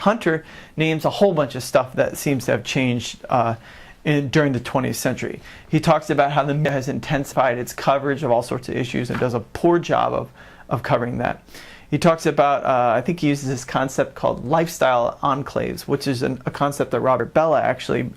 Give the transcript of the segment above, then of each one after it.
Hunter names a whole bunch of stuff that seems to have changed during the 20th century. He talks about how the media has intensified its coverage of all sorts of issues and does a poor job of covering that. He talks about, I think he uses this concept called lifestyle enclaves, which is a concept that Robert Bellah actually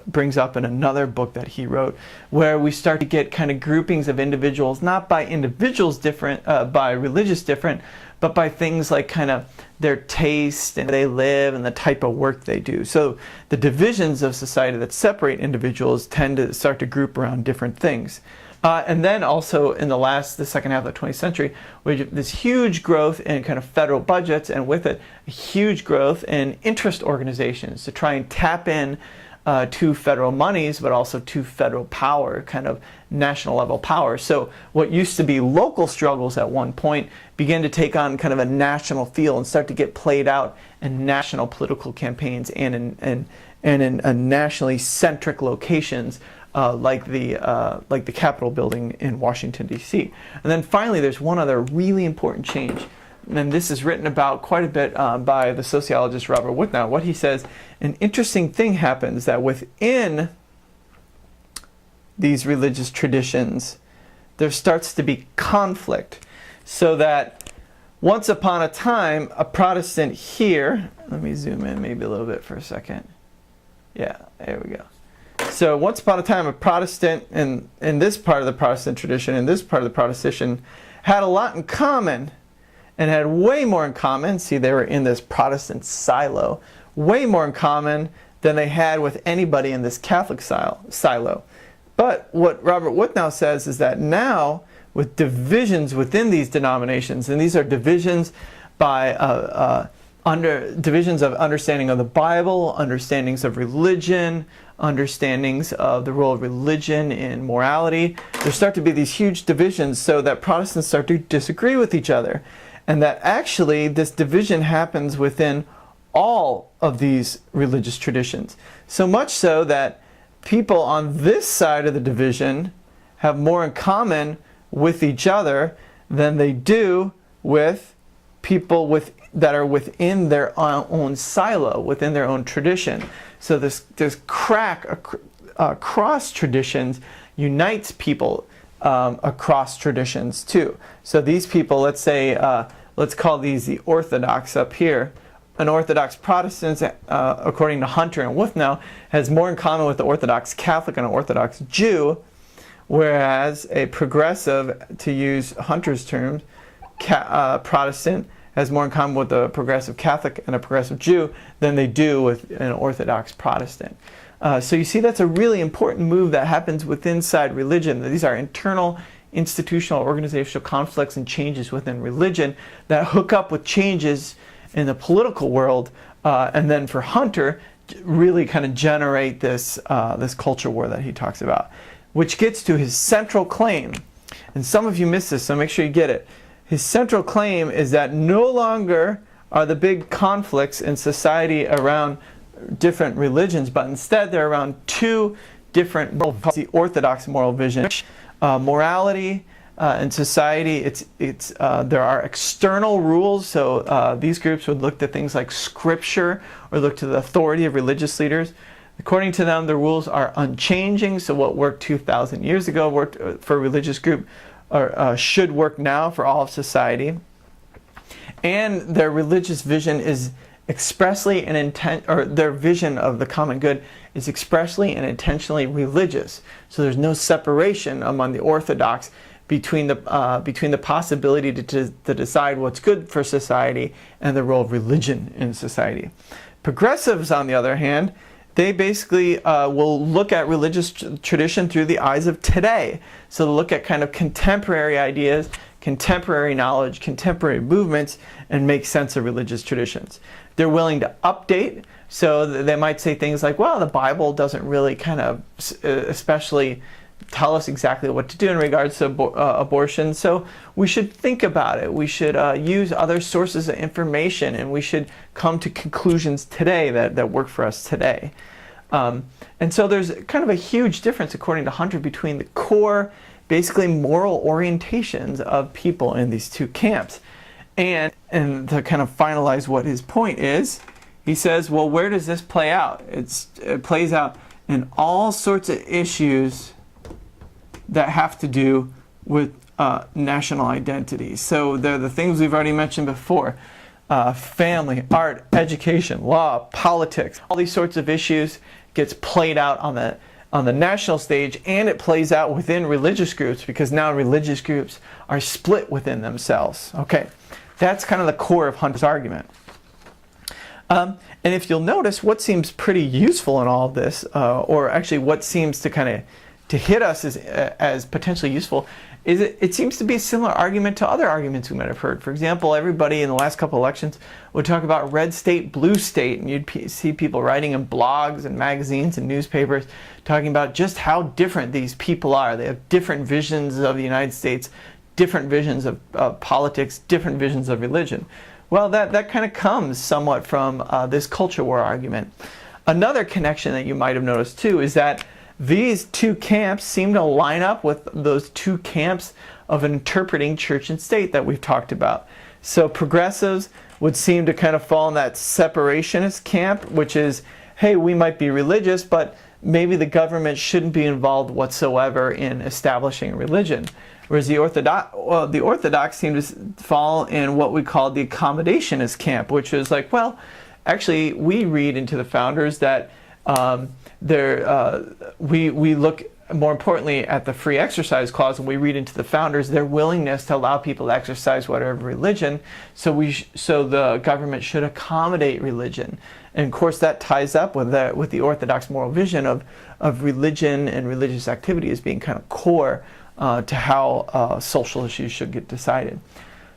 brings up in another book that he wrote, where we start to get kind of groupings of individuals, not by individuals different, by religious different, but by things like kind of their taste and where they live and the type of work they do. So the divisions of society that separate individuals tend to start to group around different things. And then also in the second half of the 20th century, we have this huge growth in kind of federal budgets, and with it, a huge growth in interest organizations to try and tap in to federal monies, but also to federal power, kind of national level power. So what used to be local struggles at one point begin to take on kind of a national feel and start to get played out in national political campaigns and in nationally centric locations. Like the Capitol building in Washington, D.C. And then finally, there's one other really important change. And this is written about quite a bit by the sociologist Robert Wuthnow. What he says, an interesting thing happens that within these religious traditions, there starts to be conflict. So that once upon a time, a Protestant here, let me zoom in maybe a little bit for a second. Yeah, there we go. So once upon a time, a Protestant in this part of the Protestant tradition, in this part of the Protestant, had a lot in common, and had way more in common. See, they were in this Protestant silo, way more in common than they had with anybody in this Catholic silo. But what Robert Wuthnow says is that now, with divisions within these denominations, and these are divisions by divisions of understanding of the Bible, understandings of religion, understandings of the role of religion in morality. There start to be these huge divisions so that Protestants start to disagree with each other. And that actually this division happens within all of these religious traditions. So much so that people on this side of the division have more in common with each other than they do with people that are within their own silo, within their own tradition. So this crack across traditions unites people across traditions too. So these people, let's say, let's call these the Orthodox up here. An Orthodox Protestant, according to Hunter and Wuthnow, has more in common with the Orthodox Catholic and an Orthodox Jew, whereas a progressive, to use Hunter's terms, Protestant, has more in common with a progressive Catholic and a progressive Jew than they do with an Orthodox Protestant. So you see, that's a really important move that happens within inside religion. These are internal institutional organizational conflicts and changes within religion that hook up with changes in the political world, and then for Hunter, really kind of generate this culture war that he talks about, which gets to his central claim. And some of you missed this, so make sure you get it. His central claim is that no longer are the big conflicts in society around different religions, but instead they're around two different, the Orthodox moral vision. Morality in society, there are external rules, so these groups would look to things like scripture or look to the authority of religious leaders. According to them, the rules are unchanging, so what worked 2,000 years ago worked for a religious group, or should work now for all of society. And their religious vision is expressly their vision of the common good is expressly and intentionally religious. So there's no separation among the Orthodox between the possibility to decide what's good for society and the role of religion in society. Progressives, on the other hand, they basically will look at religious tradition through the eyes of today. So they'll look at kind of contemporary ideas, contemporary knowledge, contemporary movements, and make sense of religious traditions. They're willing to update, so they might say things like, well, the Bible doesn't really kind of especially tell us exactly what to do in regards to abortion, so we should think about it. We should use other sources of information, and we should come to conclusions today that work for us today. And so there's kind of a huge difference, according to Hunter, between the core, basically moral orientations of people in these two camps. And to kind of finalize what his point is, he says, well, where does this play out? It plays out in all sorts of issues that have to do with national identity. So they're the things we've already mentioned before. Family, art, education, law, politics, all these sorts of issues gets played out on the national stage, and it plays out within religious groups, because now religious groups are split within themselves. Okay, that's kind of the core of Hunter's argument. And if you'll notice, what seems pretty useful in all of this, or actually what seems to kind of to hit us as potentially useful, is it seems to be a similar argument to other arguments we might have heard. For example, everybody in the last couple elections would talk about red state, blue state, and you'd see people writing in blogs and magazines and newspapers talking about just how different these people are. They have different visions of the United States, different visions of politics, different visions of religion. Well, that kind of comes somewhat from this culture war argument. Another connection that you might have noticed too is that these two camps seem to line up with those two camps of interpreting church and state that we've talked about. So progressives would seem to kind of fall in that separationist camp, which is, hey, we might be religious, but maybe the government shouldn't be involved whatsoever in establishing religion. Whereas the Orthodox seem to fall in what we call the accommodationist camp, which is like, well, actually, we read into the founders that we look more importantly at the free exercise clause, and we read into the founders their willingness to allow people to exercise whatever religion. So the government should accommodate religion, and of course that ties up with the Orthodox moral vision of religion and religious activity as being kind of core to how social issues should get decided.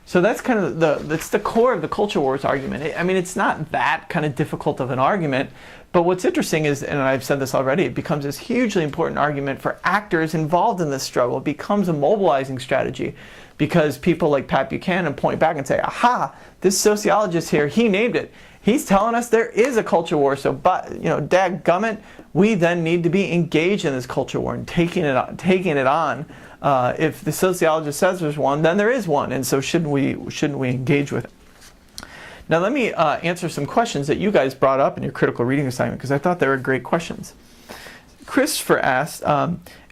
So that's kind of that's the core of the culture wars argument. I mean, it's not that kind of difficult of an argument, but what's interesting is, and I've said this already, it becomes this hugely important argument for actors involved in this struggle. It becomes a mobilizing strategy because people like Pat Buchanan point back and say, aha, this sociologist here, he named it. He's telling us there is a culture war, so dadgummit, we then need to be engaged in this culture war and taking it on. If the sociologist says there's one, then there is one, and so shouldn't we engage with it? Now let me answer some questions that you guys brought up in your critical reading assignment, because I thought they were great questions. Christopher asked,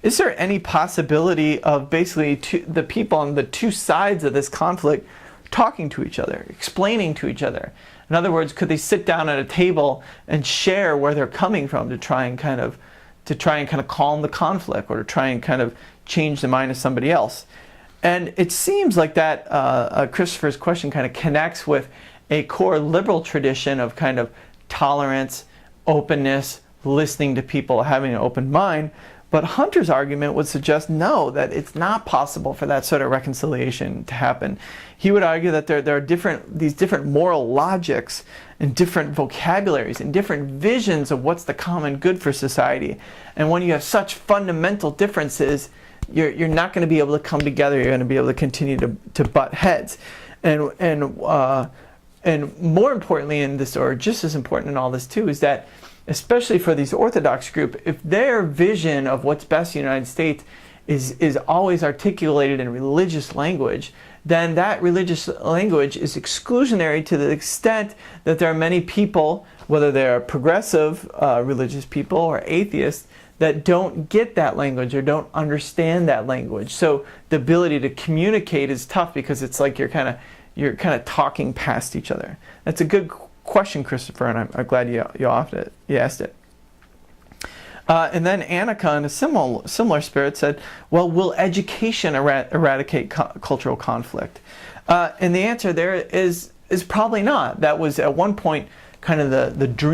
is there any possibility of basically the people on the two sides of this conflict talking to each other, explaining to each other? In other words, could they sit down at a table and share where they're coming from to try and kind of calm the conflict, or to try and kind of change the mind of somebody else? And it seems like that Christopher's question kind of connects with a core liberal tradition of kind of tolerance, openness, listening to people, having an open mind. But Hunter's argument would suggest no, that it's not possible for that sort of reconciliation to happen. He would argue that there are these different moral logics and different vocabularies and different visions of what's the common good for society. And when you have such fundamental differences, you're not going to be able to come together. You're going to be able to continue to butt heads. And more importantly in this, or just as important in all this too, is that especially for these Orthodox group, if their vision of what's best in the United States is always articulated in religious language, then that religious language is exclusionary to the extent that there are many people, whether they're progressive religious people or atheists, that don't get that language or don't understand that language. So the ability to communicate is tough, because it's like you're kind of talking past each other. That's a good question, Christopher, and I'm glad you asked it. And then Annika, in a similar spirit, said, well, will education eradicate cultural conflict? And the answer there is probably not. That was at one point kind of the dream